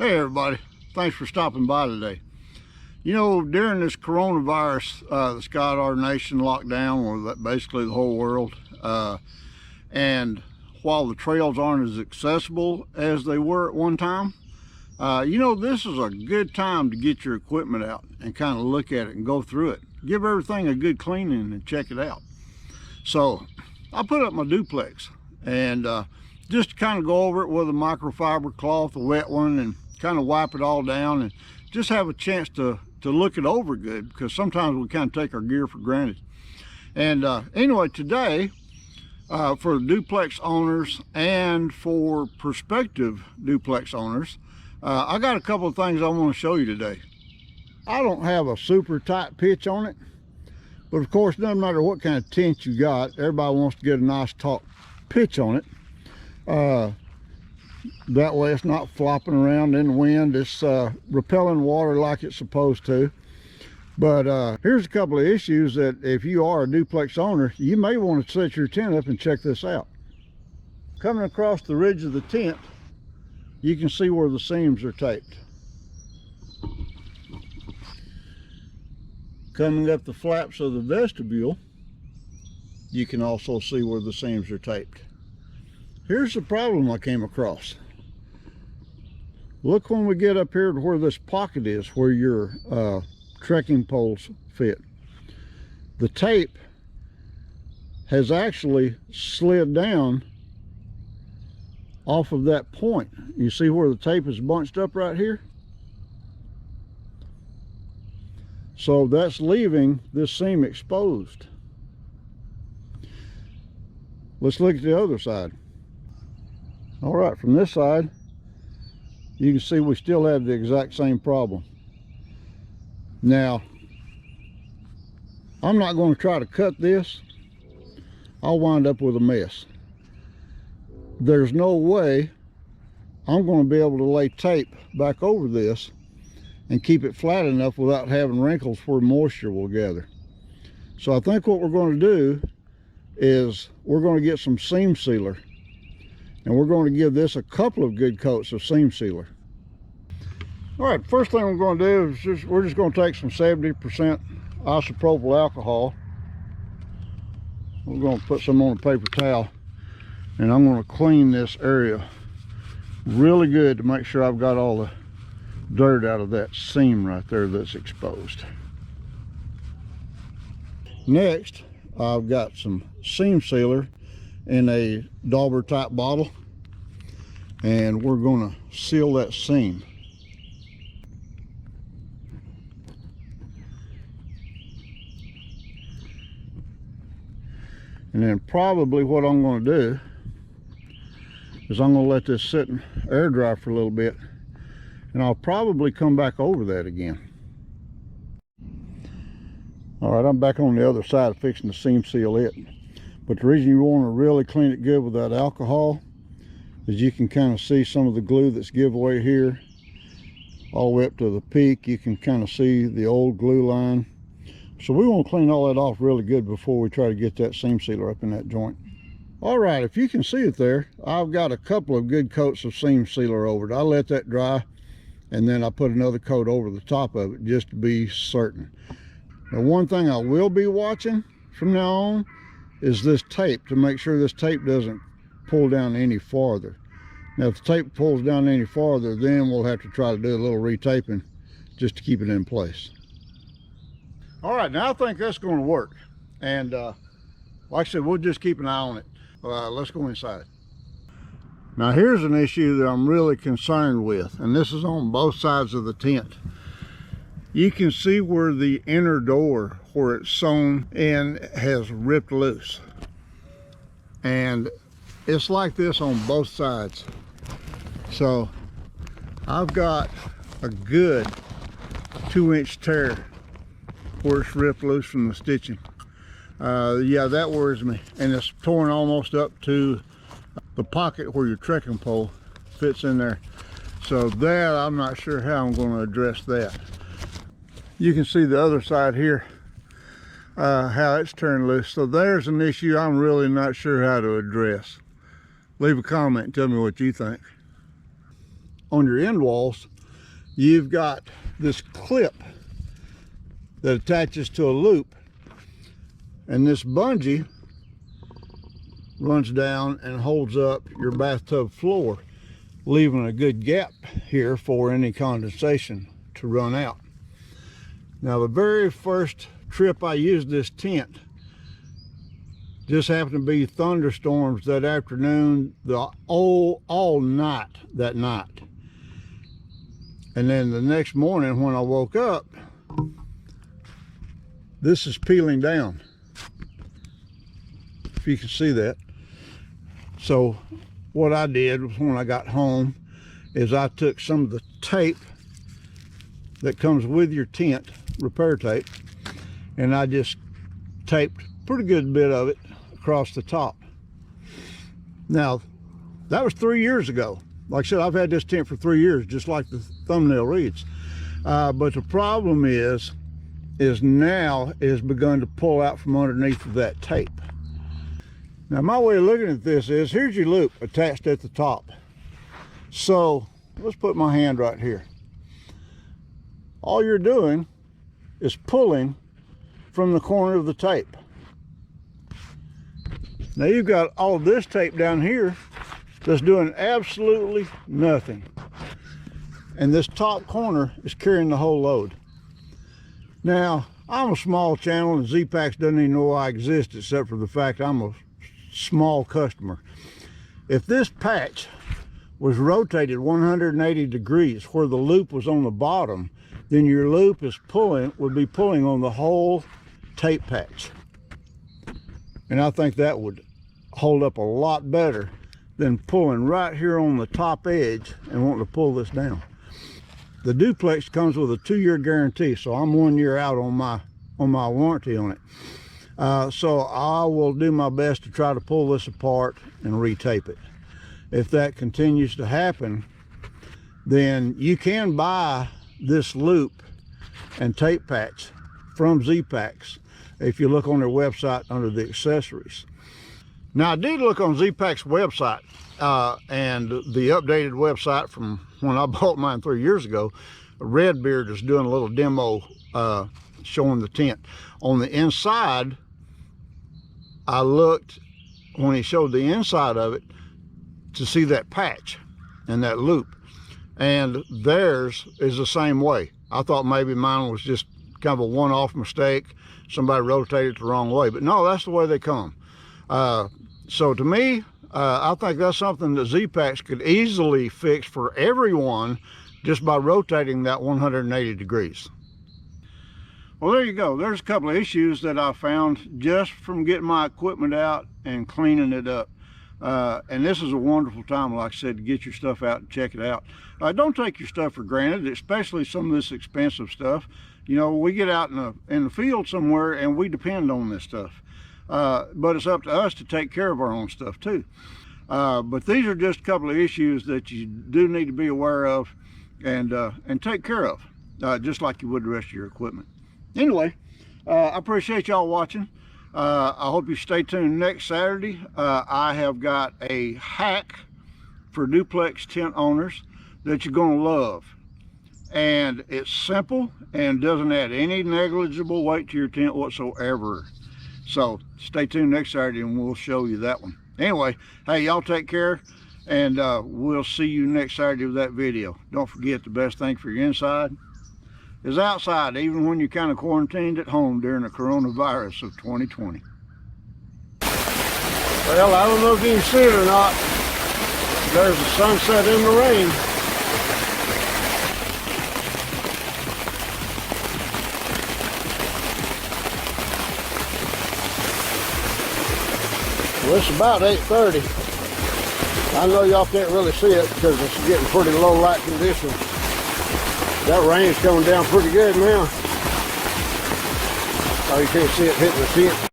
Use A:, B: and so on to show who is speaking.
A: Hey everybody, thanks for stopping by today. You know, during this coronavirus that's got our nation locked down, or basically the whole world, and while the trails aren't as accessible as they were at one time, you know, this is a good time to get your equipment out and kind of look at it and go through it. Give everything a good cleaning and check it out. So I put up my duplex and just to kind of go over it with a microfiber cloth, a wet one, and kind of wipe it all down and just have a chance to look it over good, because sometimes we kind of take our gear for granted. And anyway, today for duplex owners and for prospective duplex owners, I got a couple of things I want to show you today. I don't have a super tight pitch on it, but of course it doesn't matter what kind of tent you got, everybody wants to get a nice taut pitch on it. That way it's not flopping around in the wind. It's repelling water like it's supposed to. But here's a couple of issues that if you are a duplex owner, you may want to set your tent up and check this out. Coming across the ridge of the tent, you can see where the seams are taped. Coming up the flaps of the vestibule, you can also see where the seams are taped. Here's the problem I came across. Look when we get up here to where this pocket is, where your trekking poles fit. The tape has actually slid down off of that point. You see where the tape is bunched up right here? So that's leaving this seam exposed. Let's look at the other side. All right, from this side, you can see we still have the exact same problem. Now, I'm not going to try to cut this. I'll wind up with a mess. There's no way I'm going to be able to lay tape back over this and keep it flat enough without having wrinkles where moisture will gather. So I think what we're going to do is we're going to get some seam sealer, and we're going to give this a couple of good coats of seam sealer. All right, first thing we're going to do is we're just going to take some 70% isopropyl alcohol. We're going to put some on a paper towel, and I'm going to clean this area really good to make sure I've got all the dirt out of that seam right there that's exposed. Next, I've got some seam sealer in a dauber type bottle, and we're going to seal that seam. And then probably what I'm going to do is I'm going to let this sit and air dry for a little bit, and I'll probably come back over that again. All right, I'm back on the other side fixing to seam seal it. But the reason you want to really clean it good with that alcohol is you can kind of see some of the glue that's giveaway here all the way up to the peak. You can kind of see the old glue line. So we want to clean all that off really good before we try to get that seam sealer up in that joint. All right, if you can see it there, I've got a couple of good coats of seam sealer over it. I let that dry, and then I put another coat over the top of it just to be certain. Now, one thing I will be watching from now on is this tape, to make sure this tape doesn't pull down any farther. Now, if the tape pulls down any farther, then we'll have to try to do a little retaping just to keep it in place. All right, now I think that's going to work. And like I said, we'll just keep an eye on it. Let's go inside. Now, here's an issue that I'm really concerned with, and this is on both sides of the tent. You can see where the inner door, where it's sewn in, has ripped loose. And it's like this on both sides. So I've got a good 2-inch tear where it's ripped loose from the stitching. Yeah, that worries me. And it's torn almost up to the pocket where your trekking pole fits in there. So that, I'm not sure how I'm going to address that. You can see the other side here, how it's turned loose. So there's an issue I'm really not sure how to address. Leave a comment and tell me what you think. on your end walls, you've got this clip that attaches to a loop, and this bungee runs down and holds up your bathtub floor, leaving a good gap here for any condensation to run out. Now, the very first trip I used this tent, just happened to be thunderstorms that afternoon, all night that night. And then the next morning when I woke up, this is peeling down, if you can see that. So what I did was, when I got home, is I took some of the tape that comes with your tent, repair tape, and I just taped a pretty good bit of it across the top. Now, that was 3 years ago. Like I said, I've had this tent for 3 years, just like the thumbnail reads. But the problem is now it has begun to pull out from underneath of that tape. Now, my way of looking at this is, here's your loop attached at the top. So let's put my hand right here. All you're doing is pulling from the corner of the tape. Now, you've got all of this tape down here that's doing absolutely nothing. And this top corner is carrying the whole load. Now, I'm a small channel, and Zpacks doesn't even know I exist, except for the fact I'm a small customer. If this patch was rotated 180 degrees where the loop was on the bottom, then your loop would be pulling on the whole tape patch. And I think that would hold up a lot better than pulling right here on the top edge and wanting to pull this down. The Duplex comes with a 2-year guarantee, so I'm 1 year out on my warranty on it. So I will do my best to try to pull this apart and retape it. If that continues to happen, then you can buy this loop and tape patch from Zpacks if you look on their website under the accessories. Now, I did look on Zpacks website, and the updated website from when I bought mine 3 years ago. Redbeard is doing a little demo showing the tent. On the inside, I looked when he showed the inside of it to see that patch and that loop, and theirs is the same way. I thought maybe mine was just kind of a one-off mistake, somebody rotated it the wrong way, but no, that's the way they come. So to me, I think that's something that Zpacks could easily fix for everyone just by rotating that 180 degrees. Well, there you go. There's a couple of issues that I found just from getting my equipment out and cleaning it up. And this is a wonderful time, like I said, to get your stuff out and check it out. Don't take your stuff for granted, especially some of this expensive stuff. You know, we get out in the field somewhere and we depend on this stuff. But it's up to us to take care of our own stuff too. But these are just a couple of issues that you do need to be aware of and take care of, just like you would the rest of your equipment. Anyway, I appreciate y'all watching. I hope you stay tuned next Saturday. I have got a hack for duplex tent owners that you're going to love. And it's simple and doesn't add any negligible weight to your tent whatsoever. So stay tuned next Saturday and we'll show you that one. Anyway, hey, y'all take care, and we'll see you next Saturday with that video. Don't forget, the best thing for your inside is outside, even when you're kind of quarantined at home during the coronavirus of 2020. Well, I don't know if you can see it or not. There's a sunset in the rain. Well, it's about 8:30. I know y'all can't really see it because it's getting pretty low light conditions. That rain's coming down pretty good now. Oh, you can't see it hitting the tent.